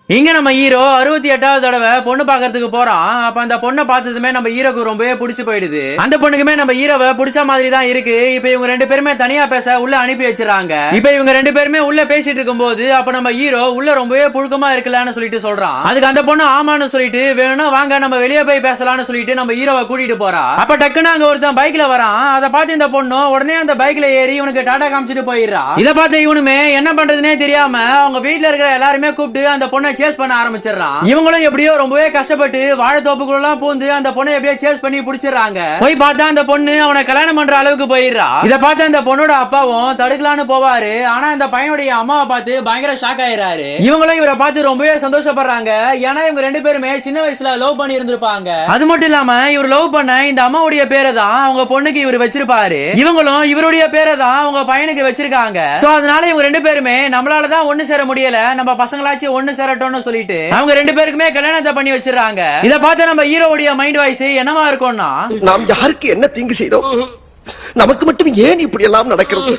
இங்க நம்ம ஹீரோ 68வது தடவை பொண்ணு பாக்குறதுக்கு போறான். அப்ப அந்த பொண்ணை பார்த்ததுமே நம்ம ஹீரோக்கு ரொம்பவே பிடிச்சு போயிடுது. அந்த பொண்ணுக்குமே நம்ம ஹீரோவை பிடிச்ச மாதிரி தான் இருக்கு. இப்ப இவங்க ரெண்டு பேருமே தனியா பேச உள்ள அனுப்பி வச்சிடறாங்க. இப்ப இவங்க ரெண்டு பேருமே உள்ள பேசிட்டு இருக்கும்போது அப்ப நம்ம ஹீரோ உள்ள ரொம்பவே புழுக்கமா இருக்கலாம்னு சொல்லிட்டு சொல்றான். அதுக்கு அந்த பொண்ணு ஆமான்னு சொல்லிட்டு வேணும்னா வாங்க நம்ம வெளியே போய் பேசலாம்னு சொல்லிட்டு நம்ம ஹீரோவை கூட்டிட்டு போறா. அப்ப டக்குன்னு அங்க ஒருத்தன் பைக்ல வரான். அதை பார்த்து இந்த பொண்ணு உடனே அந்த பைக்ல ஏறி இவனுக்கு டாடா காமிச்சிட்டு போயிடுறா. இதை பார்த்து இவனுமே என்ன பண்றதுன்னே தெரியாம அவங்க வீட்டுல இருக்கிற எல்லாருமே கூப்பிட்டு அந்த பொண்ணை சேஸ் பண்ண ஆரம்பிச்சிடறான். இவங்களும் எப்படியோ ரொம்பவே கஷ்டப்பட்டு வாழைத்தோப்புக்குள்ள பூந்து அந்த பொண்ணை எப்படியோ சேஸ் பண்ணி பிடிச்சிடறாங்க. போய் பார்த்தா அந்த பொண்ணு அவனை கல்யாணம் பண்ற அளவுக்கு போயிடுறா. இதை பார்த்து அந்த பொண்ணோட அப்பாவும் தடுக்கலான்னு போவாரு. ஆனா அந்த பையனுடைய அம்மாவை பார்த்து பயங்கர ஷாக் ஆயிடுறாரு. இவங்களும் இவரை பார்த்து ரொம்பவே சந்தோஷப்படுறாங்க. ஏன்னா இவங்க ரெண்டு பேருமே சின்ன வயசுல லவ் பண்ணி இருந்திருப்பாங்க. அது மட்டும் இல்லாம இவர் லவ் பண்ண இந்த அம்மாவுடைய பேரை தான் அவங்க பொண்ணுக்கு இவர் வச்சிருப்பாரு. இவங்களும் இவருடைய பேரை தான் அவங்க பையனுக்கு வச்சிருக்காங்க. சோ அதனால இவங்க ரெண்டு பேருமே நம்மளாலதான் ஒண்ணு சேர முடியல, நம்ம பசங்களாச்சும் ஒண்ணு சேரட்டும்னு சொல்லிட்டு அவங்க ரெண்டு பேருக்குமே கல்யாணத்தை பண்ணி வச்சிடறாங்க. இத பார்த்து நம்ம ஹீரோவுடைய மைண்ட் வாய்ஸ் என்னவா இருக்கும்னா, நாம் யாருக்கு என்ன தீங்கு செய்தோம், நமக்கு மட்டும் ஏன் இப்படி எல்லாம் நடக்கிறது?